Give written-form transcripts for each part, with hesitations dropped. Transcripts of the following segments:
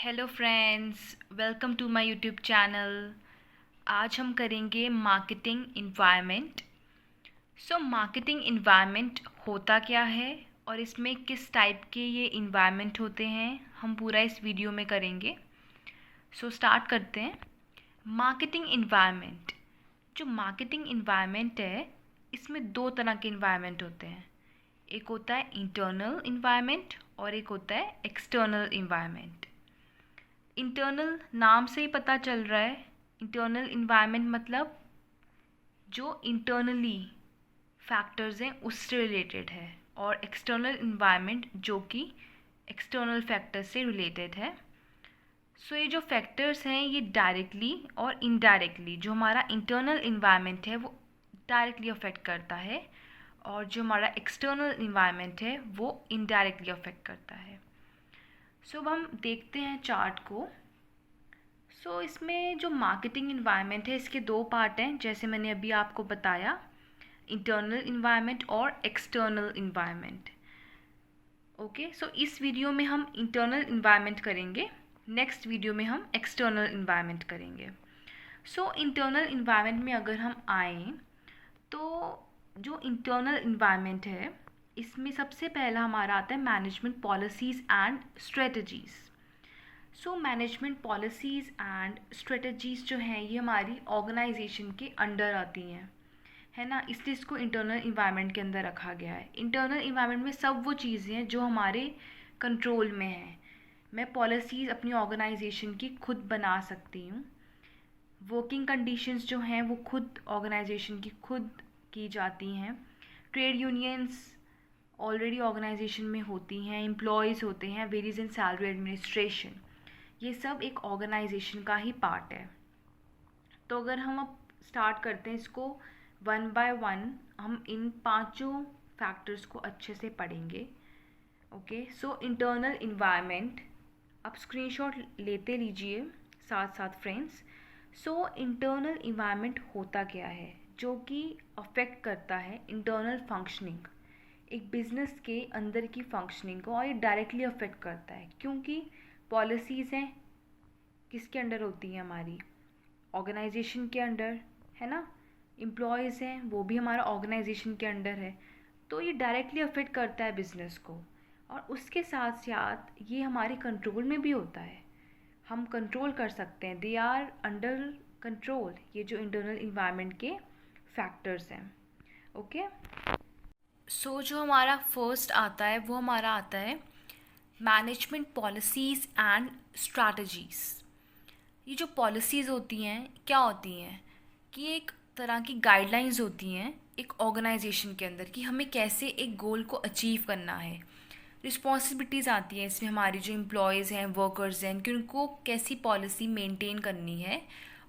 Hello friends, welcome to my YouTube channel. आज हम करेंगे मार्केटिंग इन्वायरमेंट। मार्केटिंग इन्वायरमेंट होता क्या है और इसमें किस टाइप के ये इन्वायरमेंट होते हैं, हम पूरा इस वीडियो में करेंगे। स्टार्ट करते हैं। मार्केटिंग इन्वायरमेंट, जो मार्केटिंग इन्वायरमेंट है इसमें दो तरह के इन्वायरमेंट होते हैं। एक होता है इंटरनल इन्वायरमेंट और एक होता है एक्सटर्नल इन्वायरमेंट। इंटरनल नाम से ही पता चल रहा है, इंटरनल इन्वायरमेंट मतलब जो इंटरनली फैक्टर्स हैं उससे रिलेटेड है, और एक्सटर्नल इन्वायरमेंट जो कि एक्सटर्नल फैक्टर्स से रिलेटेड है। ये जो फैक्टर्स हैं ये डायरेक्टली और इनडायरेक्टली जो हमारा इंटरनल इन्वायरमेंट है वो डायरेक्टली अफेक्ट करता है, और जो हमारा एक्सटर्नल इन्वायरमेंट है वो इनडायरेक्टली अफेक्ट करता है। अब हम देखते हैं चार्ट को। इसमें जो मार्केटिंग इन्वायरमेंट है इसके दो पार्ट हैं, जैसे मैंने अभी आपको बताया, इंटरनल इन्वायरमेंट और एक्सटर्नल इन्वायरमेंट। ओके, इस वीडियो में हम इंटरनल इन्वायरमेंट करेंगे, नेक्स्ट वीडियो में हम एक्सटर्नल इन्वायरमेंट करेंगे। इंटरनल इन्वायरमेंट में अगर हम आएँ तो जो इंटरनल इन्वायरमेंट है इसमें सबसे पहला हमारा आता है management policies and strategies. Management policies and strategies जो हैं ये हमारी ऑर्गेनाइजेशन के अंडर आती हैं, है ना, इसलिए इसको इंटरनल इन्वायरमेंट के अंदर रखा गया है। इंटरनल इन्वायरमेंट में सब वो चीज़ें हैं जो हमारे कंट्रोल में हैं। मैं पॉलिसीज़ अपनी ऑर्गेनाइजेशन की खुद बना सकती हूँ। वर्किंग कंडीशंस जो हैं वो खुद ऑर्गेनाइजेशन की खुद की जाती हैं। ट्रेड यूनियंस ऑलरेडी ऑर्गेनाइजेशन में होती हैं, एम्प्लॉयज़ होते हैं, वेरीज इन सैलरी एडमिनिस्ट्रेशन, ये सब एक ऑर्गेनाइजेशन का ही पार्ट है। तो अगर हम अब स्टार्ट करते हैं इसको वन बाय वन, हम इन पांचों फैक्टर्स को अच्छे से पढ़ेंगे। ओके, इंटरनल इन्वायरमेंट, आप स्क्रीनशॉट लेते लीजिए साथ साथ फ्रेंड्स। इंटरनल इन्वायरमेंट होता क्या है जो कि अफेक्ट करता है इंटरनल फंक्शनिंग, एक बिज़नेस के अंदर की फंक्शनिंग को, और ये डायरेक्टली अफेक्ट करता है क्योंकि पॉलिसीज़ हैं किसके अंडर होती हैं, हमारी ऑर्गेनाइजेशन के अंडर, है ना। एम्प्लॉयज़ हैं वो भी हमारा ऑर्गेनाइजेशन के अंडर है, तो ये डायरेक्टली अफेक्ट करता है बिज़नेस को। और उसके साथ साथ ये हमारे कंट्रोल में भी होता है, हम कंट्रोल कर सकते हैं, दे आर अंडर कंट्रोल, ये जो इंटरनल इन्वायरमेंट के फैक्टर्स हैं। ओके, जो हमारा फर्स्ट आता है वो हमारा आता है मैनेजमेंट पॉलिसीज़ एंड स्ट्रैटेजीज़। ये जो पॉलिसीज़ होती हैं क्या होती हैं कि एक तरह की गाइडलाइंस होती हैं एक ऑर्गेनाइजेशन के अंदर कि हमें कैसे एक गोल को अचीव करना है। रिस्पॉन्सिबिलिटीज़ आती हैं इसमें, हमारी जो एम्प्लॉयज़ हैं, वर्कर्स हैं, कि उनको कैसी पॉलिसी मेंटेन करनी है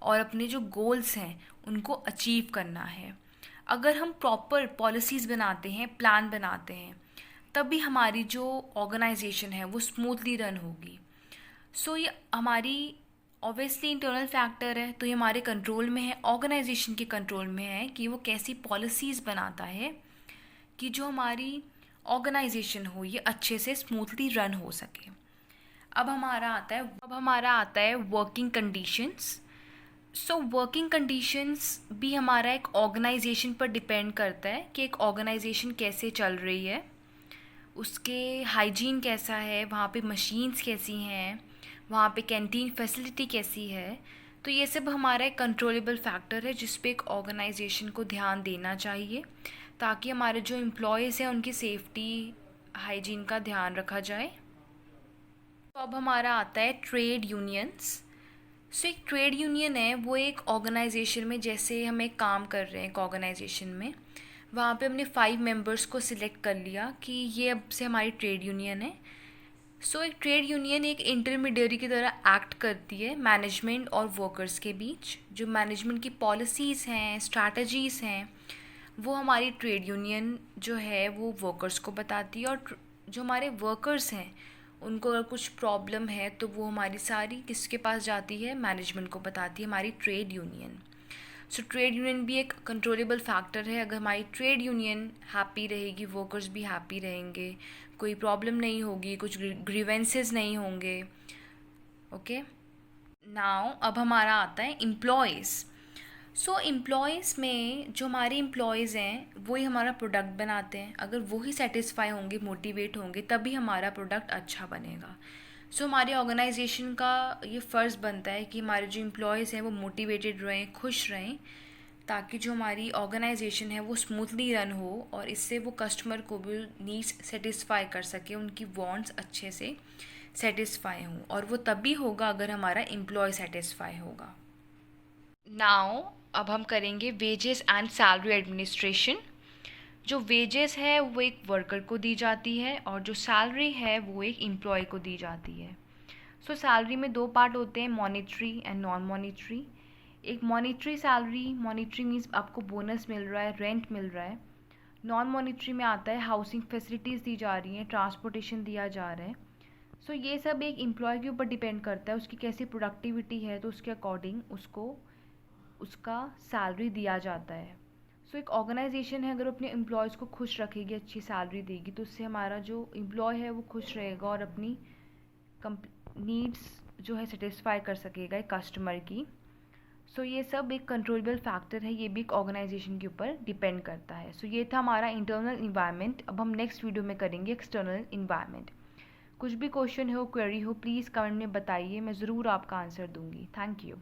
और अपने जो गोल्स हैं उनको अचीव करना है। अगर हम प्रॉपर पॉलिसीज़ बनाते हैं, प्लान बनाते हैं, तभी हमारी जो ऑर्गेनाइजेशन है वो स्मूथली रन होगी। ये हमारी ऑब्वियसली इंटरनल फैक्टर है, तो ये हमारे कंट्रोल में है, ऑर्गेनाइजेशन के कंट्रोल में है कि वो कैसी पॉलिसीज़ बनाता है कि जो हमारी ऑर्गेनाइजेशन हो ये अच्छे से स्मूथली रन हो सके। अब हमारा आता है वर्किंग कंडीशंस। वर्किंग कंडीशंस भी हमारा एक ऑर्गेनाइजेशन पर डिपेंड करता है कि एक ऑर्गेनाइजेशन कैसे चल रही है, उसके हाइजीन कैसा है, वहाँ पे मशीन्स कैसी हैं, वहाँ पे कैंटीन फैसिलिटी कैसी है। तो ये सब हमारा एक कंट्रोलेबल फैक्टर है जिस पे एक ऑर्गेनाइजेशन को ध्यान देना चाहिए ताकि हमारे जो एम्प्लॉयज़ हैं उनकी सेफ्टी, हाइजीन का ध्यान रखा जाए। तो अब हमारा आता है ट्रेड यूनियंस। एक ट्रेड यूनियन है वो एक ऑर्गेनाइजेशन में, जैसे हम एक काम कर रहे हैं एक ऑर्गेनाइजेशन में, वहाँ पे हमने 5 मेंबर्स को सिलेक्ट कर लिया कि ये अब से हमारी ट्रेड यूनियन है। एक ट्रेड यूनियन एक इंटरमीडियरी की तरह एक्ट करती है मैनेजमेंट और वर्कर्स के बीच। जो मैनेजमेंट की पॉलिसीज़ हैं, स्ट्रैटेजीज़ हैं, वो हमारी ट्रेड यूनियन जो है वो वर्कर्स को बताती है, और जो हमारे वर्कर्स हैं उनको अगर कुछ प्रॉब्लम है तो वो हमारी सारी किसके पास जाती है, मैनेजमेंट को बताती है, हमारी ट्रेड यूनियन। ट्रेड यूनियन भी एक कंट्रोलेबल फैक्टर है। अगर हमारी ट्रेड यूनियन हैप्पी रहेगी, वर्कर्स भी हैप्पी रहेंगे, कोई प्रॉब्लम नहीं होगी, कुछ ग्रीवेंसेस नहीं होंगे, ओके, नाउ अब हमारा आता है एम्प्लॉयज़। सो एम्प्लॉयज़ में जो हमारे एम्प्लॉयज़ हैं वही हमारा प्रोडक्ट बनाते हैं। अगर वही सेटिस्फाई होंगे, मोटिवेट होंगे, तभी हमारा प्रोडक्ट अच्छा बनेगा। सो हमारी ऑर्गेनाइजेशन का ये फ़र्ज़ बनता है कि हमारे जो एम्प्लॉयज़ हैं वो मोटिवेटेड रहें, खुश रहें, ताकि जो हमारी ऑर्गेनाइजेशन है वो स्मूथली रन हो और इससे वो कस्टमर को भी नीड्स सेटिस्फाई कर सके, उनकी वांट्स अच्छे से सेटिस्फाई हों, और वो तभी होगा अगर हमारा एम्प्लॉय सेटिस्फाई होगा। नाउ अब हम करेंगे वेजेस एंड सैलरी एडमिनिस्ट्रेशन। जो वेजेस है वो एक वर्कर को दी जाती है और जो सैलरी है वो एक एम्प्लॉय को दी जाती है। सो सैलरी में दो पार्ट होते हैं, मॉनिटरी एंड नॉन मॉनिटरी। एक मॉनिटरी सैलरी, मॉनिटरी मीन्स आपको बोनस मिल रहा है, रेंट मिल रहा है। नॉन मॉनिटरी में आता है हाउसिंग फैसिलिटीज़ दी जा रही हैं, ट्रांसपोर्टेशन दिया जा रहा है। सो ये सब एक एम्प्लॉय के ऊपर डिपेंड करता है, उसकी कैसी प्रोडक्टिविटी है तो उसके अकॉर्डिंग उसको उसका सैलरी दिया जाता है। सो एक ऑर्गेनाइजेशन है, अगर अपने एम्प्लॉयज़ को खुश रखेगी, अच्छी सैलरी देगी, तो उससे हमारा जो एम्प्लॉय है वो खुश रहेगा और अपनी नीड्स जो है सेटिस्फाई कर सकेगा एक कस्टमर की। सो ये सब एक कंट्रोलेबल फैक्टर है, ये भी एक ऑर्गेनाइजेशन के ऊपर डिपेंड करता है। सो ये था हमारा इंटरनल इन्वायरमेंट। अब हम नेक्स्ट वीडियो में करेंगे एक्सटर्नल इन्वायरमेंट। कुछ भी क्वेश्चन हो, क्वेरी हो, प्लीज़ कमेंट में बताइए, मैं ज़रूर आपका आंसर दूंगी। Thank you.